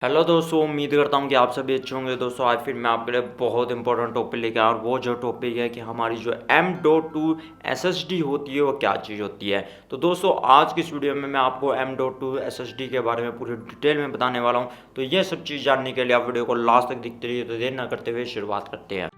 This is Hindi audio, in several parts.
हेलो दोस्तों, उम्मीद करता हूँ कि आप सभी अच्छे होंगे। दोस्तों आज फिर मैं आपके लिए बहुत इंपॉर्टेंट टॉपिक लेके आया और वो जो टॉपिक है कि हमारी जो M.2 SSD होती है वो क्या चीज़ होती है। तो दोस्तों आज की इस वीडियो में मैं आपको M.2 SSD के बारे में पूरी डिटेल में बताने वाला हूँ। तो ये सब चीज़ जानने के लिए आप वीडियो को लास्ट तक देखते रहिए। तो देर ना करते हुए शुरुआत करते हैं।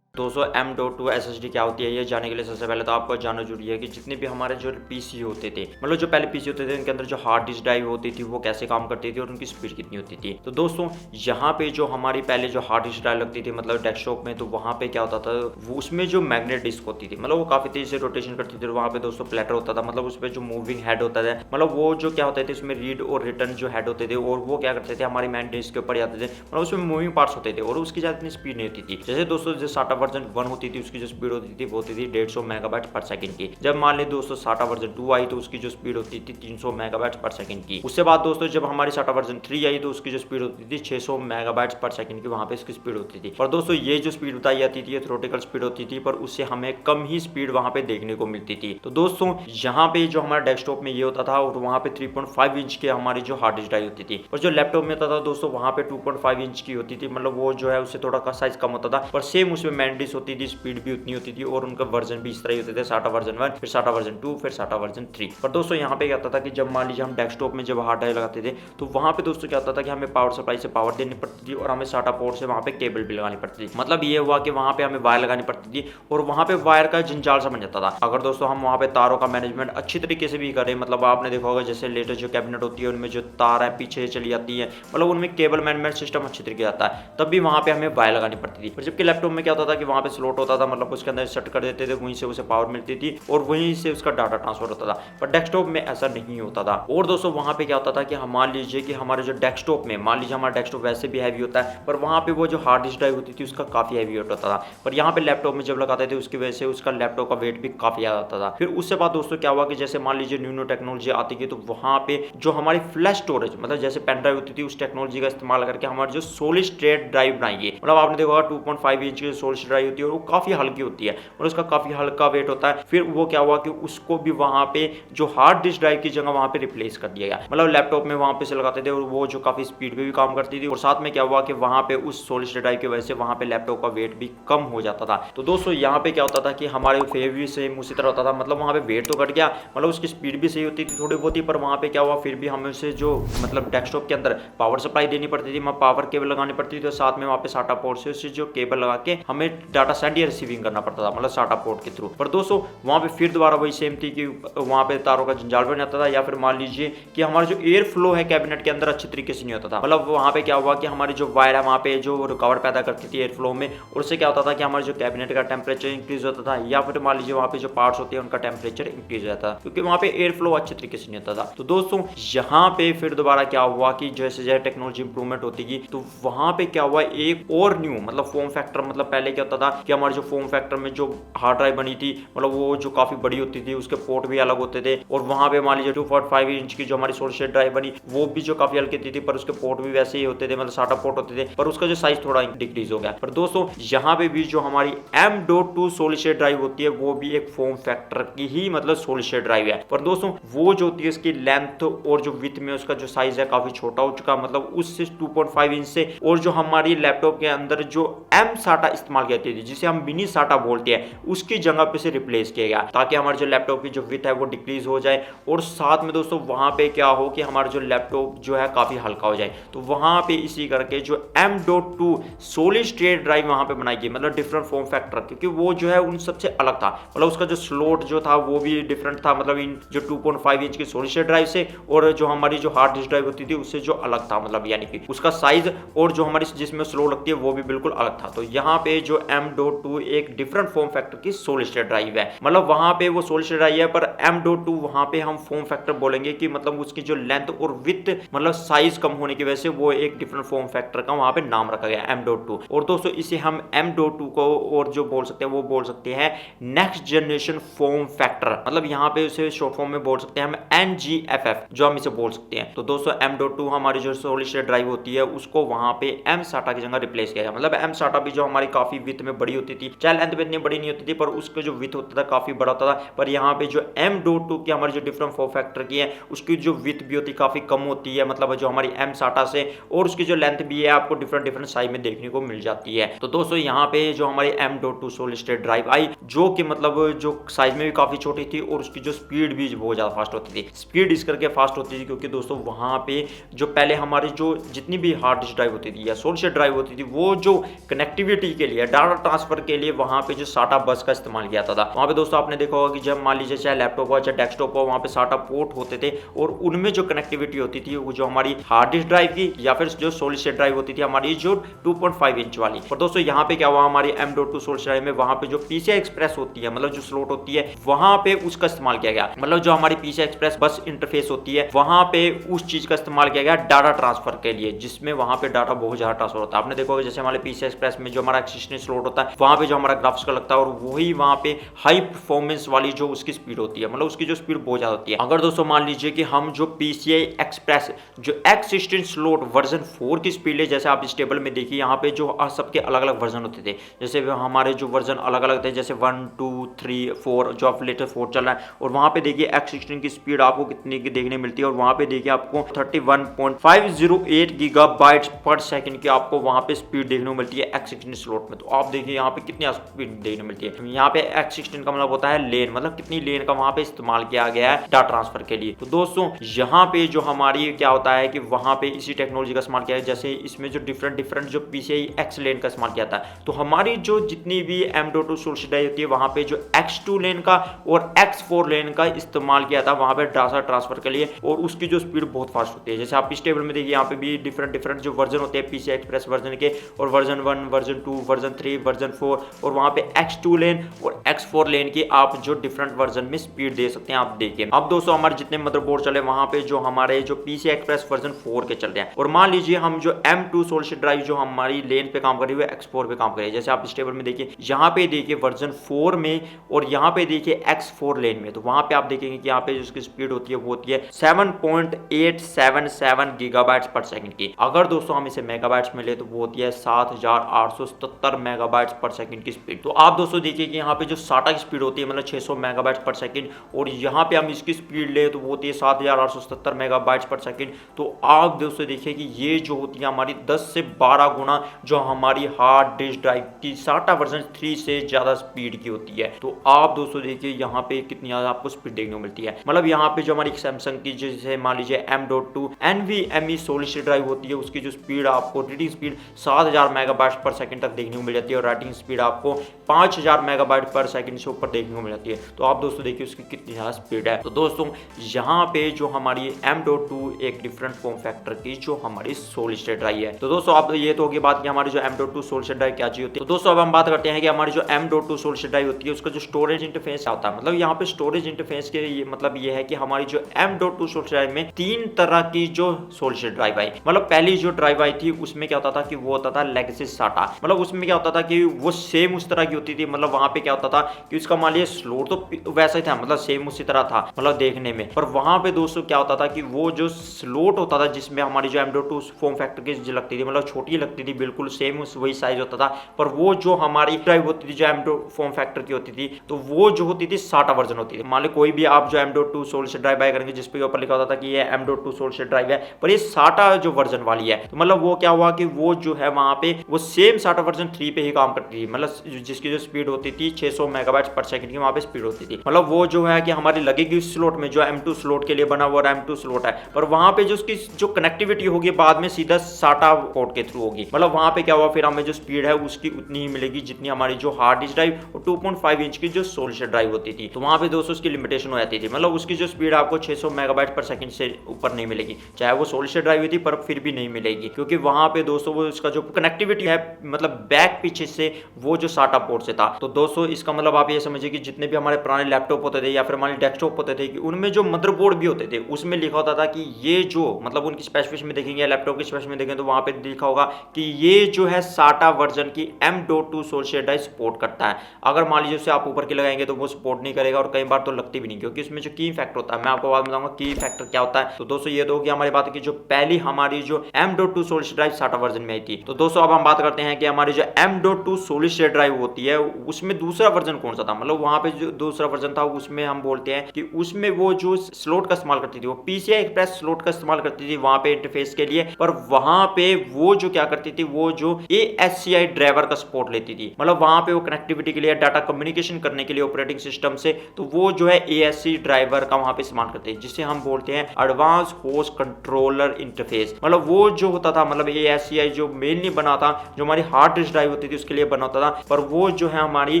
दोस्तों M.2 SSD क्या होती है ये जानने के लिए सबसे पहले तो आपको जानना जरूरी है कि जितने भी हमारे जो पीसी होते थे, मतलब जो पहले पीसी होते थे उनके अंदर जो हार्ड डिस्क ड्राइव होती थी वो कैसे काम करती थी और उनकी स्पीड कितनी होती थी। तो दोस्तों यहाँ पे जो हमारी पहले जो हार्ड डिस्क ड्राइव लगती थी मतलब डेस्कटॉप में, तो वहाँ पे क्या होता था वो उसमें जो मैग्नेट डिस्क होती थी मतलब वो काफी तेजी से रोटेशन करती थी। वहाँ पे दोस्तों प्लेटर होता था, मतलब उसमें जो मूविंग हेड होता था, मतलब वो जो क्या होते थे उसमें रीड और रिटर्न जो हेड होते थे और वो क्या करते थे हमारी मैन डिस्क के ऊपर जाते थे, मतलब उसमें मूविंग पार्ट्स होते थे और उसकी ज्यादा इतनी स्पीड नहीं होती थी। जैसे दोस्तों जो साटा वर्जन 1 होती थी उसकी जो स्पीड होती थी वो होती थी 150 मेगाबाइट पर सेकंड की। जब मान ली दोस्तों साटा वर्जन 2 आई तो उसकी जो स्पीड होती थी 300 मेगाबाइट पर सेकंड की। उससे बाद दोस्तों जब हमारी साटा वर्जन 3 आई तो उसकी जो स्पीड होती थी 600 मेगाबाइट पर सेकंड की, वहां पे इसकी स्पीड होती थी। पर दोस्तों ये जो स्पीड बताई जाती थी ये थ्योरेटिकल स्पीड होती थी, पर उससे हमें कम ही स्पीड वहां पे देखने को मिलती थी। तो दोस्तों यहाँ पे जो हमारे डेस्कटॉप में ये होता था और वहां पे 3.5 इंच के हमारी जो हार्ड डिस्क ड्राइव होती थी, और जो लैपटॉप में होता था दोस्तों वहां पे 2.5 इंच की होती थी, मतलब वो जो है उससे थोड़ा का साइज कम होता था, पर सेम उसमें मैंडिस होती थी, स्पीड भी उतनी होती थी और उनका वर्जन भी इस तरह ही होते थे, साटा वर्जन 1 फिर साटा वर्जन 2 फिर साटा वर्जन 3। पर दोस्तों यहाँ पे क्या होता था कि जब मान लीजिए हम डेस्कटॉप में जब हार्ड ड्राइव लगाते थे तो वहां पे दोस्तों क्या होता था कि हमें पावर सप्लाई से पावर देनी पड़ती थी और हमें साटा पोर्ट से वहां पे केबल भी लगानी पड़ती थी। मतलब ये हुआ कि वहां पे हमें वायर लगानी पड़ती थी और वहां पे वायर का जंजाल सा बन जाता था। अगर दोस्तों हम वहां पे तारों का मैनेजमेंट अच्छी तरीके से भी करें, मतलब आपने देखा होगा जैसे लेटेस्ट जो कैबिनेट होती है उनमें जो तार है पीछे चली जाती है, मतलब उनमें केबल मैनेजमेंट सिस्टम अच्छी तरीके आता है, तब भी वहां पे हमें वायर लगानी पड़ती थी। पर जबकि लैपटॉप में क्या होता था कि वहां पे स्लॉट होता था, मतलब उसके अंदर सेट कर देते थे, वहीं से उसे पावर मिलती थी और वहीं से उसका डाटा ट्रांसफर होता था। पर डेस्कटॉप में ऐसा नहीं होता था। और दोस्तों वहां पे क्या होता था कि हम मान लीजिए कि हमारे जो डेस्कटॉप में, मान लीजिए हमारा डेस्कटॉप वैसे भी हैवी होता है, पर वहां पे वो जो हार्ड डिस्क ड्राइव होती थी उसका काफी हैवी वेट होता था। पर यहाँ पे लैपटॉप में जब लगाते थे उसकी वजह से उसका लैपटॉप का वेट भी काफी ज्यादा आता था। फिर उससे बाद दोस्तों क्या हुआ कि जैसे मान लीजिए न्यू टेक्नोलॉजी आती गई तो वहां पे जो हमारी फ्लैश स्टोरेज, मतलब जैसे पेन ड्राइव होती थी, उस टेक्नोलॉजी का इस्तेमाल करके हमारी जो सॉलिड स्टेट ड्राइव बनाई है, मतलब आपने देखा होगा 2.5 इंच की सॉलिड स्टेट ड्राइव होती है और वो काफी हल्की होती है और उसका काफी हल्का वेट होता है। फिर वो क्या हुआ कि उसको भी वहां पे जो हार्ड डिस्क ड्राइव की जगह वहां पे रिप्लेस कर दिया गया, मतलब लैपटॉप में वहां पे से लगाते थे और वो जो काफी स्पीड पे भी काम करती थी। और साथ में क्या हुआ कि वहां पे उस सॉलिड स्टेट ड्राइव की वजह से वहां पे लैपटॉप का वेट भी कम हो जाता था। तो दोस्तों यहाँ पे क्या होता था कि हमारे फेव भी सेम उसी तरह होता था, मतलब वहां पे वेट तो घट गया, मतलब उसकी स्पीड भी सही होती थी थोड़ी बहुत ही, पर वहां पे क्या हुआ फिर भी हमें उसे जो मतलब डेस्कटॉप के अंदर पावर सप्लाई देनी पड़ती थी, वहां पावर केबल लगानी पड़ती थी और साथ में वहां पे साटा पोर्ट से उससे जो केबल लगा के हमें डाटा सेंड या रिसीविंग करना पड़ता था, मतलब साटा पोर्ट के थ्रू। पर दोस्तों वहां पे फिर दोबारा वही सेम थी कि वहां पे तारों का जंजाल बन जाता था, या फिर मान लीजिए कि हमारा जो एयर फ्लो है कैबिनेट के अंदर अच्छी तरीके से नहीं होता था। मतलब वहां पे क्या हुआ कि हमारी जो वायर है वहां पे जो रुकावट पैदा करती थी एयर फ्लो में, और उससे क्या होता था कि हमारे जो कैबिनेट का टेम्परेचर इंक्रीज होता था, या फिर मान लीजिए वहां पे जो पार्ट्स होते हैं उनका टेम्परेचर इंक्रीज हो जाता था, क्योंकि वहां पे एयर फ्लो अच्छे तरीके से नहीं होता था। तो दोस्तों यहाँ पे फिर दोबारा क्या हुआ कि जैसे जैसे टेक्नोलॉजी इंप्रूवमेंट होती गई तो वहां पे क्या हुआ एक और न्यू मतलब फॉर्म फैक्टर, मतलब पहले क्या होता था कि हमारे जो फॉर्म फैक्टर में जो हार्ड ड्राइव बनी थी, मतलब वो जो काफी बड़ी होती थी, उसके पोर्ट भी अलग होते थे, और वहां पे मान लीजिए 2.5 इंच की जो हमारी सॉलिड स्टेट ड्राइव बनी वो भी जो काफी हल्की थी, पर उसके पोर्ट भी वैसे ही होते थे, मतलब साटा पोर्ट होते थे, पर उसका जो साइज थोड़ा डिक्रीज हो गया। पर दोस्तों यहाँ पे भी जो हमारी M.2 सॉलिड स्टेट ड्राइव होती है वो भी एक फॉर्म फैक्टर की ही मतलब सॉलिड स्टेट ड्राइव है। पर दोस्तों वो जो होती है इसकी लेंथ और जो विड्थ में उसका जो साइज है काफी छोटा हो चुका, मतलब उससे 2.5 इंच से, और जो हमारी लैपटॉप के अंदर जो M साटा इस्तेमाल की जाती थी जिसे हम मिनी साटा बोलते हैं उसकी जगह पे से रिप्लेस किया गया, ताकि हमारे जो लैपटॉप की जो विड्थ है वो डिक्रीज हो जाए, और साथ में दोस्तों वहां पे क्या हो कि हमारा जो लैपटॉप जो है काफी हल्का हो जाए। तो वहां पे इसी करके जो M.2 सॉलिड स्टेट ड्राइव वहां पे बनाई गई, मतलब डिफरेंट फॉर्म फैक्टर, क्योंकि वो जो है उन सबसे अलग था, मतलब उसका जो स्लॉट जो था वो भी डिफरेंट था, मतलब इन जो 2.5 इंच की सॉलिड स्टेट ड्राइव से और जो हमारी जो हार्ड डिस्क ड्राइव होती थी उससे जो अलग था, मतलब यानी कि उसका साइज और जो हमारी जिसमें स्लो लगती है वो भी बिल्कुल अलग था। तो यहाँ पे जो M.2 एक डिफरेंट फॉर्म फैक्टर की सॉलिड स्टेट ड्राइव है, मतलब वहां पे वो सॉलिड स्टेट ड्राइव है, पर M.2 वहां पे हम फॉर्म फैक्टर बोलेंगे कि मतलब उसकी जो लेंथ और विड्थ मतलब साइज कम होने की वजह से वो एक डिफरेंट फॉर्म फैक्टर का वहां पे नाम रखा गया M.2। और दोस्तों इसे हम M.2 को और जो बोल सकते हैं वो बोल सकते हैं नेक्स्ट जनरेशन फॉर्म फैक्टर, मतलब यहाँ पे उसे शॉर्ट फॉर्म में बोल सकते हैं हम NGFF, जो हम इसे बोल सकते हैं। तो दोस्तों M.2 हमारी जो सॉलिड स्टेट ड्राइव होती है उसको वहां पे M SATA की जगह रिप्लेस किया गया, मतलब M SATA भी जो हमारी काफी विथ में बड़ी होती थी, चाहे लेंथ में इतनी बड़ी नहीं होती थी, पर उसका जो विथ होता था काफी बड़ा होता था। पर यहाँ पे जो M.2 की हमारी जो डिफरेंट फॉर्म फैक्टर की है उसकी जो विथ भी होती है काफी कम होती है, मतलब जो हमारी M SATA से, और उसकी जो लेंथ भी है आपको डिफरेंट डिफरेंट साइज में देखने को मिल जाती है। तो दोस्तों यहाँ पे जो हमारी M.2 सॉलिड स्टेट ड्राइव आई, जो कि मतलब जो साइज में भी काफी छोटी थी और उसकी जो स्पीड भी बहुत ज्यादा फास्ट होती थी। स्पीड इस करके फास्ट होती थी क्योंकि दोस्तों वहां पे जो पहले हमारी जो जितनी भी हार्ड डिस्क ड्राइव होती थी या सॉलिड स्टेट ड्राइव होती थी, वो जो कनेक्टिविटी के लिए, डाटा ट्रांसफर के लिए वहां पे जो SATA बस का इस्तेमाल किया था। वहां पे दोस्तों आपने देखा होगा कि जब मान लीजिए चाहे लैपटॉप हो चाहे डेस्कटॉप हो, वहां पे SATA पोर्ट होते थे और उनमें जो कनेक्टिविटी होती थी वो जो हमारी हार्ड डिस्क ड्राइव की या फिर जो सॉलिड स्टेट ड्राइव होती थी हमारी जो 2.5 इंच वाली। और दोस्तों यहाँ पे क्या हुआ, हमारी M.2 सॉलिड स्टेट ड्राइव में वहां पे जो PCI एक्सप्रेस होती है, मतलब जो स्लॉट होती है, वहां पे उसका इस्तेमाल किया गया। मतलब जो हमारी PCI एक्सप्रेस बस इंटरफेस होती है वहां पे उस चीज का इस्तेमाल किया गया डाटा ट्रांसफर के लिए, जिसमें वहां पे डाटा बहुत ज्यादा ट्रांसफर होता है। आपने देखा होगा जैसे हमारे PCI एक्सप्रेस में जो हमारा एक्सिस्टेंट स्लॉट होता है वहां पे जो हमारा ग्राफिक्स का लगता है और वही वहां पे हाई परफॉर्मेंस वाली जो उसकी स्पीड होती है, मतलब उसकी जो स्पीड बहुत ज्यादा होती है। अगर दोस्तों मान लीजिए कि हम जो PCI एक्सप्रेस जो एक्सिस्टेंट स्लॉट वर्जन 4 की स्पीड है, जैसे आप इस टेबल में देखिए यहाँ पे जो सबके अलग अलग वर्जन होते थे, जैसे हमारे जो वर्जन अलग अलग थे, जैसे 1 2 3 4 जो आप लेटेस्ट 4 चल रहा है, और वहां पे देखिए एक्सिस्टेंट की स्पीड आपको कितनी की देखने मिलती है, और वहां पे देखिए आपको 31.508 गीगाबाइट्स पर सेकंड की आपको वहां पे स्पीड देखने को मिलती है एक्सिस्टेंट स्लॉट में। तो आप देखिए यहाँ पे कितनी स्पीड देखने मिलती है। यहाँ पे एक्सिस्टेंट का मतलब होता है लेन, मतलब कितनी लेन का वहां पे इस्तेमाल किया गया है डाटा ट्रांसफर के लिए। तो दोस्तों यहाँ पे जो हमारी क्या होता है कि वहां पे इसी टेक्नोलॉजी का इस्तेमाल किया है, जैसे इसमें जो डिफरेंट डिफरेंट जो PCI X लेन का इस्तेमाल किया था, तो हमारी जो जितनी भी M.2 सॉलिड ड्राइव होती है वहां पे जो X2 लेन का और X4 लेन का इस्तेमाल किया था वहां पे डाटा ट्रांसफर के लिए, और उसकी जो स्पीड बहुत फास्ट होती है। जैसे आप इस टेबल में देखिए यहाँ पे भी डिफरेंट डिफरेंट जो वर्जन होते हैं PCI एक्सप्रेस वर्जन के, और वर्जन 1 वर्जन 2 वर्जन 3 वर्जन 4, और वहां पे X2 लेन और X4 लेन की आप जो डिफरेंट वर्जन में स्पीड दे सकते हैं। आप देखिए अब दोस्तों हमारे जितने मदरबोर्ड चले वहां पे जो हमारे जो PCI एक्सप्रेस वर्जन 4 के चल रहे हैं, और मान लीजिए हम जो M.2 सॉलिड स्टेट ड्राइव जो हमारी लेन पे काम कर रही है X4 पे काम कर रही है। जैसे आप इस टेबल में देखिए यहाँ पे देखिए वर्जन 4 में और यहाँ पे देखिए X4 लेन में, तो वहां पे आप देखेंगे कि यहाँ पे जिसकी स्पीड होती है वो होती है 7.877 गीगाबाइट्स पर सेकंड की। अगर दोस्तों हम इसे मेगाबाइट्स में ले तो वो होती है 7877 मेगाबाइट्स पर सेकंड की स्पीड। तो आप दोस्तों देखिए कि यहाँ पे जो SATA की स्पीड होती है मतलब 600 मेगाबाइट्स पर सेकंड, और यहाँ पे हम इसकी स्पीड ले तो वो होती है 7877 मेगाबाइट्स पर सेकंड। तो आप दोस्तों देखिए कि ये जो होती है हमारी 10 से 12 गुना जो हमारी हार्ड डिस्क ड्राइव की SATA वर्जन 3 से ज्यादा स्पीड की होती है। तो आप दोस्तों देखिए यहाँ पे कितनी ज्यादा आपको स्पीड देखने को मिलती है। मतलब यहाँ पे जो हमारी सैमसंग की जैसे मान लीजिए M.2 NVMe solid state drive होती है, उसकी जो स्पीड आपको रीडिंग स्पीड 7000 मेगाबाइट्स पर सेकंड तक देखने को मिल जाती है, और राइटिंग स्पीड आपको 5000 मेगाबाइट पर सेकंड से ऊपर देखने को मिल जाती है। तो आप दोस्तों देखिए उसकी कितनी ज्यादा स्पीड है। तो दोस्तों यहाँ पे जो हमारी M.2 एक डिफरेंट फॉर्म फैक्टर की जो हमारी सॉलिड स्टेट ड्राइव है। तो दोस्तों आप ये तो होगी बात कि हमारी जो M.2 सॉलिड स्टेट ड्राइव क्या चीज होती है। तो दोस्तों अब हम बात करते हैं कि हमारी जो M.2 सॉलिड स्टेट ड्राइव होती है उसका जो स्टोरेज इंटरफेस आता है। मतलब यहाँ पे स्टोरेज इंटरफेस के ये मतलब ये है कि हमारी जो M.2 सॉलिड ड्राइव में 3 तरह की जो सॉलिड स्टेट ड्राइव आई। मतलब पहली जो ड्राइव आई थी उसमें क्या होता था कि वो होता था लेगेसी SATA। मतलब उसमें क्या होता था कि वो सेम उस तरह की होती थी, मतलब वहां पे क्या होता था कि उसका मान लीजिए स्लॉट तो वैसा ही था, मतलब सेम उसी तरह था मतलब देखने में, पर वहां पे दोस्तों क्या होता था कि वो जो स्लॉट होता था जिसमें हमारी जो M.2 फॉर्म फैक्टर की लगती थी, मतलब छोटी लगती थी, बिल्कुल सेम वही साइज होता था, पर वो जो हमारी ड्राइव होती थी जो M.2 फॉर्म फैक्टर की होती थी तो वो जो होती थी SATA वर्जन होती थी। मान लो कोई भी आप जो M.2 solid state drive bye करेंगे जिसपे ऊपर लिखा होता था कि ये M.2 सॉलिड स्टेट ड्राइव है, पर ये SATA जो वर्जन वाली है, तो मतलब वो क्या हुआ कि वो जो है वहां पे वो सेम SATA वर्जन 3 पे ही काम करती थी, मतलब जिसकी जो स्पीड होती थी 600 मेगाबाइट्स पर सेकंड की वहां पे स्पीड होती थी। मतलब वो जो है कि हमारी लगेगी उस स्लॉट में जो M.2 स्लॉट के लिए बना हुआ M.2 स्लॉट है, पर वहां पे जो उसकी जो कनेक्टिविटी होगी बाद में सीधा SATA पोर्ट के थ्रू होगी। मतलब वहां पे क्या हुआ फिर हमें जो स्पीड है उसकी उतनी ही मिलेगी जितनी हमारी जो हार्ड डिस्क ड्राइव और 2.5 इंच की जो सॉलिड स्टेट ड्राइव होती थी। तो वहां पे दोस्तों उसकी लिमिटेशन हो जाती थी, मतलब उसकी जो स्पीड आपको 600 मेगाबाइट पर सेकंड से ऊपर नहीं मिलेगी, चाहे वो सॉलिड स्टेट ड्राइव थी पर फिर भी नहीं मिलेगी, क्योंकि वहां पे दोस्तों वो उसका जो कनेक्टिविटी है मतलब बैक पीछे से वो जो SATA पोर्ट से था। तो दोस्तों इसका मतलब मतलब आप ये समझिए कि जितने भी हमारे पुराने लैपटॉप होते थे या फिर हमारे डेस्कटॉप होते थे कि उनमें जो मदरबोर्ड भी होते थे उसमें लिखा होता था कि ये जो मतलब उनकी स्पेसिफिकेशन में देखेंगे, लैपटॉप की स्पेसिफिकेशन में देखेंगे तो वहां पे लिखा होगा कि ये जो है साटा वर्जन की M.2 सोल्यूशन ड्राइव सपोर्ट करता है। अगर मान लीजिए उसे आप ऊपर के लगाएंगे तो वो सपोर्ट नहीं करेगा और कई बार तो लगती भी नहीं, क्योंकि उसमें जो की फैक्टर होता है, मैं आपको बाद में बताऊंगा की फैक्टर क्या होता है। तो दोस्तों ये तो होगी हमारी बात की जो पहली हमारी जो M.2 सोल्यूशन ड्राइव साटा वर्जन में आई थी। तो दोस्तों अब हम बात करते हैं कि हमारी जो M.2 सोल्यूशन ड्राइव होती है उसमें दूसरा वर्जन कौन सा था, मतलब वहां पे जो दूसरा वर्जन था उसमें हम बोलते हैं कि उसमें वो जो स्लॉट का इस्तेमाल करती थी वो PCI एक्सप्रेस स्लॉट का इस्तेमाल करती थी वहां पे इंटरफेस के लिए, पर वहां पे वो जो क्या करती थी वो जो ASCII ड्राइवर का सपोर्ट लेती थी, मतलब वहां पे वो कनेक्टिविटी के लिए डाटा कम्युनिकेशन करने के लिए ऑपरेटिंग सिस्टम से, तो वो जो है ASCII ड्राइवर का वहां पे इस्तेमाल करते हैं जिसे हम बोलते हैं एडवांस होस्ट कंट्रोलर इंटरफेस। मतलब वो जो होता था मतलब ASCII जो मेनली बना था जो हमारी हार्ड डिस्क ड्राइव होती थी उसके लिए बना होता था, पर वो जो है हमारी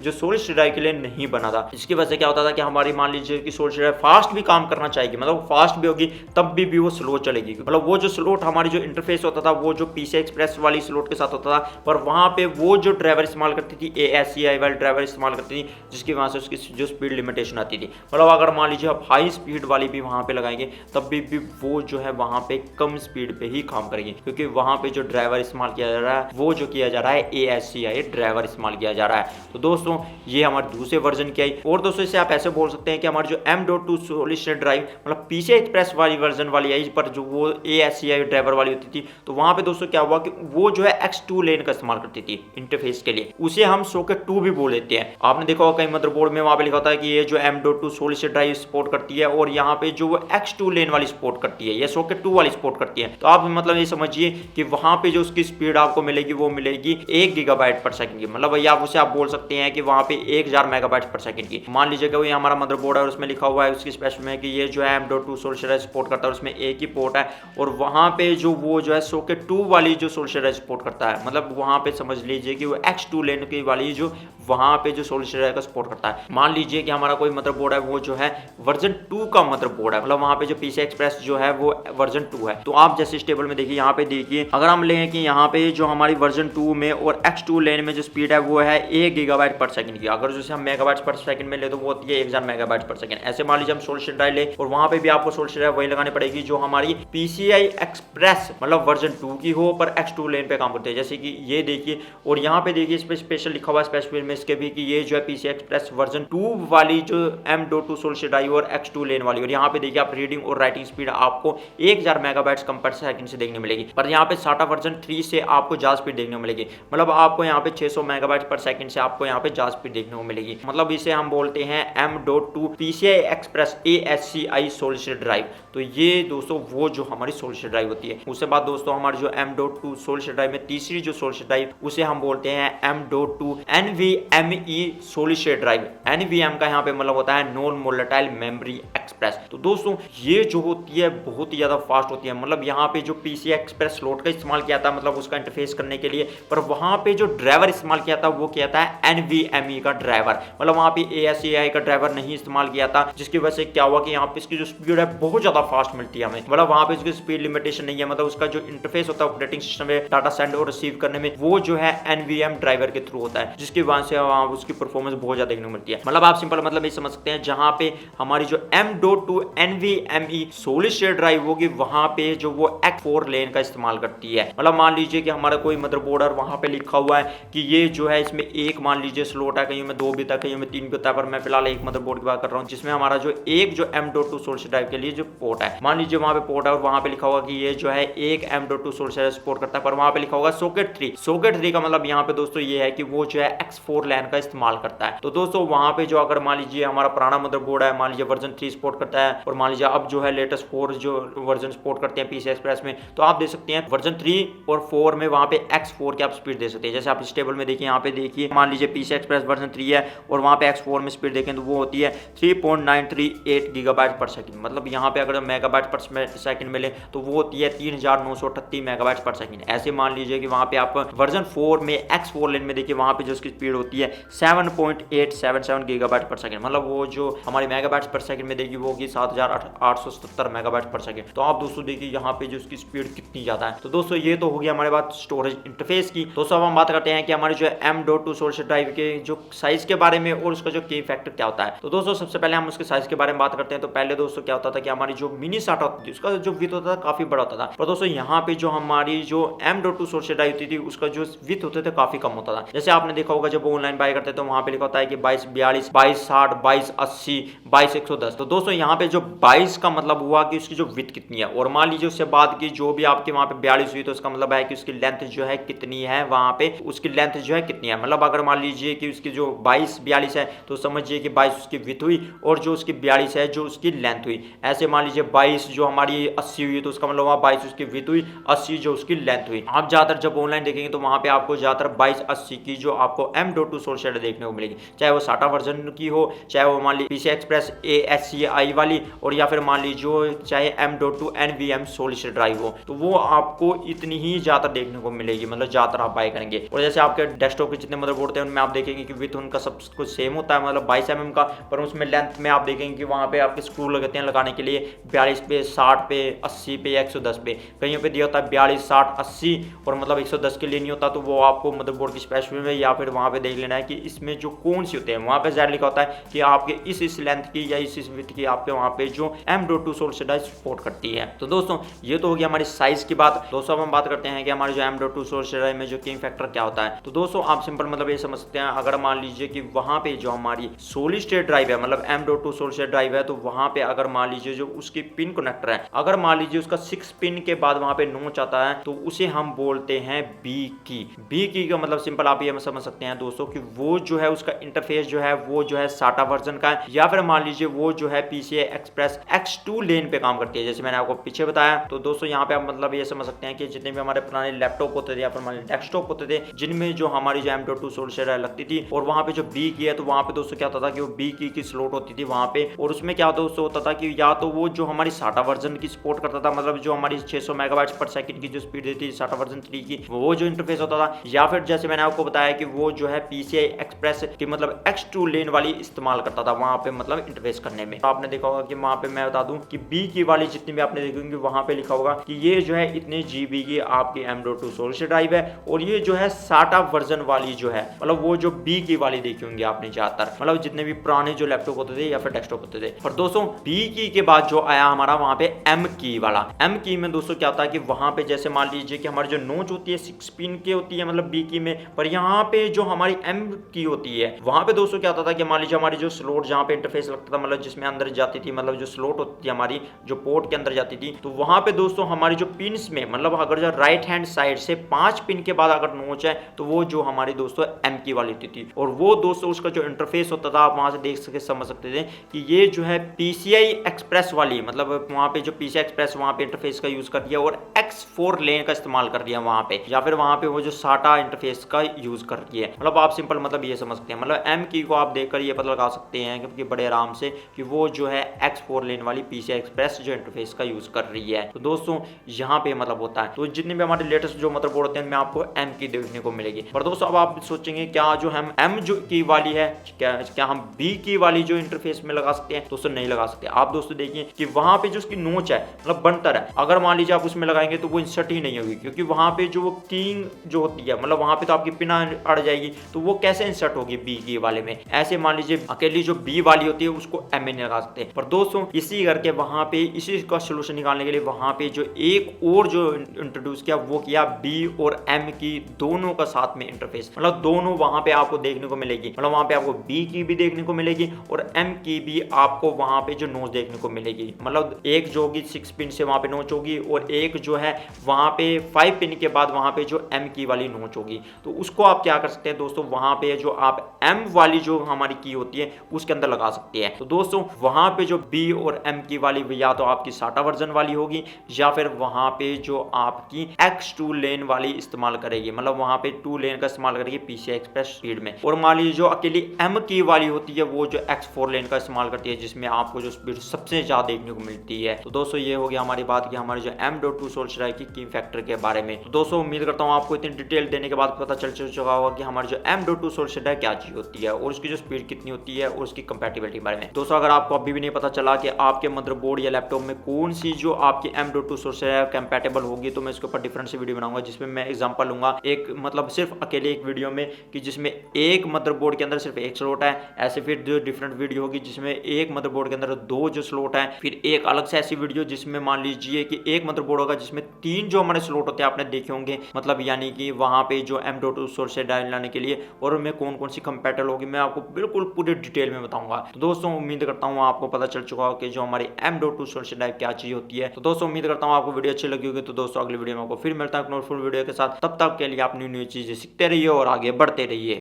जो सॉलिड स्टेट ड्राइव के लिए नहीं बना था। इसकी वजह से क्या होता था कि हमारी मान लीजिए कि सॉलिड स्टेट ड्राइव फास्ट भी काम करना चाहेगी, मतलब फास्ट भी होगी तब भी वो स्लो चलेगी, मतलब वो जो स्लॉट हमारी जो इंटरफेस होता था वो जो PCI एक्सप्रेस वाली स्लॉट के साथ होता था, पर वहां पे वो जो ड्राइवर इस्तेमाल करती थी ASCII वाली ड्राइवर इस्तेमाल करती थी जिसकी वजह से उसकी जो स्पीड लिमिटेशन आती थी। मतलब अगर मान लीजिए आप हाई स्पीड वाली भी वहां पे लगाएंगे तब भी वो जो है वहां पे कम स्पीड पे ही काम करेगी, क्योंकि वहां पे जो ड्राइवर इस्तेमाल किया जा रहा है वो जो किया जा रहा है ASCII ड्राइवर इस्तेमाल किया जा रहा है। तो दोस्तों ये हमारे दूसरे वर्जन की आई। और दोस्तों इसे आप ऐसे बोल सकते हैं कि हमारी जो M.2 सॉलिड स्टेट ड्राइव मतलब PCI एक्सप्रेस वाली वर्जन वाली आई, पर जो वो ASCII ड्राइवर वाली होती थी, तो वहां पे दोस्तों क्या हुआ कि वो जो है X2 लेन का इस्तेमाल करती थी इंटरफेस के लिए, उसे हम सॉकेट 2 भी बोल देते हैं। आपने देखा होगा कई मदरबोर्ड में वहां पे लिखा होता है कि ये जो M.2 solid state drive support करती है और यहाँ पे जो वो X2 लेन वाली सपोर्ट करती है या सॉकेट 2 वाली सपोर्ट करती है। तो आप मतलब ये समझिए कि वहां पे जो उसकी स्पीड आपको मिलेगी वो मिलेगी 1 गीगाबाइट पर सेकंड की, मतलब या उसे आप बोल सकते हैं कि वहां पे 1000 मेगाबाइट पर सेकंड की। मान लीजिए कि हमारा मदरबोर्ड है और उसमें लिखा हुआ है उसकी स्पेसिफिकेशन में कि ये जो है M.2 solid state drive support करता है, उसमें एक ही पोर्ट है और वहां पे जो वो जो है सॉकेट 2 वाली जो सॉलिड स्टेट ड्राइव सपोर्ट करता है, मतलब वहां पे समझ लीजिए कि वो X2 लेन की वाली जो वहां पे जो सॉलिड स्टेट ड्राइव का सपोर्ट करता है। मान लीजिए कि हमारा कोई मदरबोर्ड है वो जो है वर्जन 2 का मदरबोर्ड है, मतलब वहां पे जो PCI एक्सप्रेस जो है वो वर्जन 2 है। तो आप जैसे इस टेबल में देखिए, यहाँ पे देखिए अगर हम लें कि यहाँ पे जो हमारी वर्जन 2 में और X2 लेन में जो स्पीड है वो है 1 गीगाबाइट पर सेकंड की, अगर जैसे हम मेगाबाइट पर सेकंड में ले तो वो होती है 1000 मेगाबाइट पर सेकंड। ऐसे मान लीजिए हम सॉलिड स्टेट ड्राइव ले और वहां पे भी आपको सॉलिड स्टेट ड्राइव वही लगानी पड़ेगी जो हमारी PCI एक्सप्रेस मतलब वर्जन 2 की हो पर X2 लेन पे काम करते हैं, जैसे कि ये देखिए। और यहाँ पे देखिए इस पे स्पेशल लिखा हुआ है स्पेसिफिकेशन में इसके भी कि ये जो है PCI एक्सप्रेस वर्जन 2 वाली जो M.2 सॉलिड स्टेट ड्राइव और X2 लेन वाली, और यहाँ पे देखिए आप रीडिंग और राइटिंग स्पीड आपको 1000 मेगाबाइट्स कम पर सेकंड से देखने मिलेगी, पर यहाँ पे साटा वर्जन 3 से आपको ज्यादा स्पीड देखने को मिलेगी, मतलब आपको यहाँ पे 600 मेगाबाइट पर सेकंड से आपको यहाँ पे ज्यादा स्पीड देखने को मिलेगी। मतलब इसे हम बोलते हैं M.2 PCI express ASCII solid state drive. तो ये दोस्तों वो जो हमारी सॉलिड स्टेट ड्राइव होती है। उसके बाद दोस्तों हमारी जो M.2 सॉलिड स्टेट ड्राइव में तीसरी जो सॉलिड स्टेट ड्राइव उसे हम बोलते हैं M.2 NVMe solid state drive. NVMe का यहाँ पे मतलब होता है नॉन वोलेटाइल मेमोरी एक्सप्रेस। तो दोस्तों ये जो होती है बहुत ही ज्यादा फास्ट होती है, मतलब यहाँ पे जो PCI एक्सप्रेस स्लॉट का इस्तेमाल किया था मतलब उसका इंटरफेस करने के लिए, पर वहां पे जो ड्राइवर इस्तेमाल किया था वो किया था NVMe का ड्राइवर, मतलब वहां पे ASCII का ड्राइवर नहीं इस्तेमाल किया था, जिसकी वजह से क्या हुआ कि यहाँ पे इसकी जो स्पीड है बहुत ज्यादा फास्ट मिलती है हमें, मतलब वहां पे इसकी स्पीड लिमिटेशन नहीं है, मतलब उसका जो इंटरफेस होता है ऑपरेटिंग सिस्टम में डाटा सेंड और रिसीव करने में वो जो है NVMe ड्राइवर के थ्रू होता है, जिसकी वजह से वहां उसकी परफॉर्मेंस बहुत ज्यादा देखने को मिलती है। मतलब आप सिंपल मतलब ये समझ सकते हैं जहां पे हमारी जो M.2 NVMe solid state drive होगी वहां पे जो वो X4 लेन का इस्तेमाल करती है। मतलब मान लीजिए कि हमारा कोई मदरबोर्ड है वहां पे लिखा हुआ है कि ये जो है इसमें एक मान लीजिए स्लॉट है, कहीं में 2 भी था कहीं में 3 भी होता है, पर मैं फिलहाल एक मदरबोर्ड की बात कर रहा हूँ जिसमें हमारा जो एक जो M.2 सॉलिड स्टेट ड्राइव के लिए जो पोर्ट है, मान लीजिए वहां पे पोर्ट है और वहां पे लिखा होगा कि ये जो है एक M.2 सॉलिड स्टेट सपोर्ट करता है, पर वहां पे लिखा होगा सॉकेट 3। सॉकेट 3 का मतलब यहाँ पे दोस्तों ये है कि वो जो है X4 लैन का इस्तेमाल करता है। तो दोस्तों वहां पे जो अगर मान लीजिए हमारा पुराना मदरबोर्ड है, मान लीजिए वर्जन 3 सपोर्ट करता है और मान लीजिए अब जो है लेटेस्ट 4 जो वर्जन सपोर्ट करते हैं PCI एक्सप्रेस में, तो आप देख सकते हैं वर्जन 3 और 4 में वहां पे X4 की आप स्पीड दे सकते हैं। जैसे आप इस टेबल में देखिए, यहाँ पे देखिए मान लीजिए PCI एक्सप्रेस वर्जन 3 है और वहां पे X4 में स्पीड देखें तो वो होती है 3.938 गीगाबाइट पर सेकंड, मतलब यहाँ पे अगर मेगाबाइट पर सेकंड मिले तो वो होती है 3938 मेगाबाइट पर सेकंड। ऐसे मान लीजिए कि वहां पे आप वर्जन 4 में X4 लेन में देखिए वहां पे जो उसकी स्पीड होती है 7.877 गीगाबाइट पर सेकंड, मतलब वो जो हमारी मेगाबाइट पर सेकंड में देखिए वो होगी 7877 मेगाबाइट पर सेकंड। तो आप दोस्तों देखिए यहाँ पे जो उसकी स्पीड कितनी ज्यादा है। तो दोस्तों ये तो हो गया हमारे बात स्टोरेज इंटरफेस की। दोस्तों अब हम बात करते हैं कि हमारे जो M.2 सॉलिड स्टेट ड्राइव के जो साइज के बारे में और उसका जो की फैक्टर क्या होता है। तो दोस्तों सबसे पहले हम उसके साइज के बारे में बात करते हैं। तो पहले दोस्तों क्या होता था कि हमारी जो मिनी साटा होती थी उसका जो विथ होता था काफी बड़ा होता था, पर दोस्तों यहाँ पे जो हमारी जो M.2 सोर्स ड्राइव होती थी उसका जो विथ होते थे काफी कम होता था। जैसे आपने देखा होगा जब ऑनलाइन बाय करते हैं तो वहां पे लिखा होता है कि 2242, 2260, 2280, 2210। तो दोस्तों यहाँ पे जो 22 का मतलब हुआ कि उसकी जो विथ कितनी है, और मान लीजिए उससे बाद की जो भी आपके वहां पे 42 हुई तो उसका मतलब है कि उसकी लेंथ जो है कितनी है, वहां पे उसकी लेंथ जो है कितनी है। मतलब अगर मान लीजिए कि उसकी जो 42 है तो समझिए कि 22 उसकी विथ हुई और जो उसकी 42 है जो उसकी लेंथ हुई। ऐसे मान लीजिए 22 जो हमारी 80 हुई तो उसका मतलब वहां 22 उसकी विथ हुई, 80 जो उसकी लेंथ हुई। आप ज्यादातर जब ऑनलाइन देखेंगे तो वहां पे आपको ज्यादातर 2280 की जो आपको M.2 सोर्स देखने को मिलेगी, चाहे वो साटा वर्जन की हो, चाहे वो मान लीजिए PCI Express ASCII वाली, और या फिर मान लीजिए चाहे M.2 NVM सॉलिड ड्राइव हो, तो वो आपको इतनी ही ज्यादा देखने को मिलेगी, मतलब ज्यादातर आप बाय करेंगे। और जैसे आपके डेस्कटॉप के जितने मदरबोर्ड हैं उनमें आप देखेंगे कि विथ उनका सब कुछ सेम होता है, मतलब 22 mm का, पर उसमें लेंथ में आप देखेंगे कि वहां पे आपके स्क्रू लगते हैं लगाने के लिए 42 पे, 60 पे, 80 पे, 110 पे, कहीं पे दिया होता है 42, 60, 80, और मतलब 110 के लिए नहीं होता। तो वो आपको मदरबोर्ड की स्पेसिफिकेशन में या फिर वहां पे देख लेना है कि इसमें जो कौन सी होते हैं, वहां पे ज़ाहिर लिखा होता है कि आपके इस लेंथ की या इस विथ की आपके वहां पे जो M.2 सोर्स ड्राइव सपोर्ट करती है। तो दोस्तों ये तो हो गया हमारी साइज की बात। दोस्तों अब हम बात करते हैं कि हमारे जो M.2 सोर्स ड्राइव में जो किंग फैक्टर क्या होता है। तो दोस्तों आप सिंपल मतलब ये समझ सकते हैं, अगर मान लीजिए कि वहां पे जो हमारी सॉलिड स्टेट ड्राइव है, मतलब M.2 सोर्स ड्राइव है, तो वहां पे अगर मान लीजिए जो उसकी पिन कनेक्टर है, अगर मान लीजिए उसका 6 पिन के बाद वहां पे नोच आता है तो उसे हम बोलते हैं बी की का मतलब सिंपल आप ये समझ सकते हैं दोस्तों कि वो जो है उसका इंटरफेस जो है वो जो है साटा वर्जन का है, या फिर मान लीजिए वो जो है PCI Express X2 लेन पे काम करती है, जैसे मैंने आपको पीछे बताया। तो दोस्तों यहाँ पे आप मतलब ये समझ सकते हैं कि जितने भी हमारे पुराने लैपटॉप होते थे या फिर हमारे डेस्कटॉप होते थे जिनमें जो हमारी जो M.2 सोर्स लगती थी, और वहां पे जो बी की है तो वहां पे दोस्तों क्या होता था कि वो बी की स्लॉट होती थी वहां पे, और उसमें क्या दोस्तों होता था कि या तो वो जो हमारी साटा वर्जन की सपोर्ट करता था, मतलब जो हमारी 600 मेगाबाइट्स पर सेकंड की जो स्पीड देती थी साटा वर्जन 3 की, वो जो इंटरफेस होता था, या फिर जैसे मैंने आपको बताया कि वो जो है PCI Express की मतलब X2 लेन वाली इस्तेमाल करता था वहां पे मतलब इंटरफेस करने में। तो आपने देखा होगा कि वहां पे मैं बता दूं कि बी की वाली जितनी भी आपने देखी होंगी वहां पे लिखा होगा कि ये जो है इतने GB की आपकी M.2 सोर्स ड्राइव है, और ये जो है साटा वर्जन वाली जो है मतलब वो जो बी की वाली देखी होंगी आपने ज्यादातर, मतलब जितने भी पुराने जो लैपटॉप होते थे या फिर डेस्कटॉप होते थे। पर दोस्तों बी की के बाद जो आया हमारा वहां पे M की वाला। M की में दोस्तों क्या होता है कि वहां पे जैसे मान लीजिए कि हमारी जो नोच होती है 6 पिन की होती है मतलब बी की में, पर यहाँ पे जो हमारी M की होती है वहां पे दोस्तों क्या होता था कि मान लीजिए हमारी जो स्लॉट जहाँ पे इंटरफेस लगता था, मतलब जिसमें अंदर जाती थी, मतलब जो स्लॉट होती थी हमारी जो पोर्ट के अंदर जाती थी, तो वहां पे दोस्तों हमारी जो पिन्स में मतलब अगर जो राइट हैंड साइड से 5 पिन के बाद अगर नोच है तो वो जो हमारी दोस्तों M की वाली होती थी, और वो दोस्तों उसका जो इंटरफेस होता था आप वहां से देख सके समझ सकते थे कि ये जो है PCI Express वाली, मतलब वहां पे जो PCI Express वहां पे इंटरफेस का यूज कर दिया और X4 लेन का इस्तेमाल कर दिया वहां पे, या फिर वहां पे वो जो साटा इंटरफेस का यूज कर दिया। मतलब आप सिंपल मतलब ये समझ सकते हैं, मतलब M की को आप देखकर ये पता लगा सकते हैं कि बड़े आराम से कि वो जो है X4 लेन वाली PCI Express जो इंटरफेस का यूज कर रही है। तो दोस्तों यहाँ पे मतलब होता है, तो जितने भी हमारे लेटेस्ट जो मदरबोर्ड होते हैं उनमें आपको M की देखने को मिलेगी। पर दोस्तों अब आप सोचेंगे क्या जो हम M जो की वाली है क्या हम B की वाली जो इंटरफेस में लगा सकते हैं? दोस्तों नहीं लगा सकते। आप दोस्तों देखिए कि वहां पे जो उसकी नोच है मतलब बनतर है, अगर मान लीजिए आप उसमें लगाएंगे तो वो इंसर्ट ही नहीं होगी, क्योंकि वहां पे जो वो कींग जो होती है मतलब वहां पे तो आपकी पिन अड़ जाएगी, तो वो कैसे इंसर्ट होगी बी की वाले में? ऐसे मान लीजिए अकेली जो बी वाली होती है उसको M में नहीं लगा सकते। पर दोस्तों इसी करके वहां पे इसी का सोल्यूशन निकालने के लिए वहां पे जो एक और जो इंट्रोड्यूस किया वो किया B और M की दोनों का साथ में इंटरफेस, मतलब दोनों वहां पे आपको देखने को मिलेगी, मतलब वहां पे आपको B की भी देखने को मिलेगी और M की भी आपको वहां पे जो नोच देखने को मिलेगी, मतलब एक जो होगी 6 पिन से वहां पे नोच होगी और एक जो है वहां पे 5 पिन के बाद वहां पे जो M की वाली नोच होगी। तो उसको आप क्या कर सकते हैं दोस्तों, वहां पे जो आप M वाली जो हमारी की होती है उसके अंदर लगा सकते हैं। तो दोस्तों वहां पे जो B और M की वाली या तो आपकी साटा वर्जन वाली होगी या फिर वहां पे जो आपकी X2 लेन वाली इस्तेमाल करेगी, मतलब वहां पे 2 लेन का इस्तेमाल करेगी PCI Express स्पीड में। और मान लीजिए जो अकेली M की वाली होती है वो जो X4 लेन का इस्तेमाल करती है जिसमें आपको जो स्पीड सबसे ज्यादा देखने को मिलती है। तो दोस्तों ये हो गया हमारी बात की हमारे जो M.2 सोल्स ड्राइव की कीम फैक्टर के बारे में। तो दोस्तों उम्मीद करता हूँ आपको इतनी डिटेल देने के बाद पता चल चुका होगा कि हमारी जो M.2 सोल्स ड्राइव क्या चीज होती है और उसकी जो स्पीड कितनी होती है और उसकी कंपैटिबिलिटी के बारे में। दोस्तों अगर आपको अभी भी नहीं पता चला कि आपके मदरबोर्ड या लैपटॉप में कौन सी जो आपकी M.2 सोर्स ड्राइव कंपैटिबल होगी, तो मैं इसके ऊपर डिफरेंट सी वीडियो बनाऊंगा जिसमें मैं एग्जांपल लूंगा एक मतलब सिर्फ अकेले एक वीडियो में कि जिसमें एक एक मदरबोर्ड के अंदर सिर्फ एक स्लॉट है, ऐसे फिर जो डिफरेंट वीडियो होगी जिसमें एक मदरबोर्ड के अंदर 2 जो स्लॉट है, फिर एक अलग से ऐसी वीडियो जिसमें मान लीजिए कि एक मदरबोर्ड होगा जिसमें 3 जो हमारे स्लॉट होते हैं आपने देखे होंगे, मतलब यानी कि वहां पे जो M.2 सोर्स से डायल लाने के लिए और उनमें कौन कौन सी कंपैटिबल होगी मैं आपको बिल्कुल पूरी डिटेल में बताऊंगा। तो दोस्तों उम्मीद करता हूँ आपको पता चल चुका होगा कि जो हमारी M.2 सोर्स ड्राइव क्या चीज होती है। तो दोस्तों उम्मीद करता हूँ आपको वीडियो अच्छी लगी होगी। तो दोस्तों अगली वीडियो में आपको फिर मिलता है फुल वीडियो के साथ, तब तक के लिए आप न्यू चीजें सीखते रहिए और आगे बढ़ते रहिए।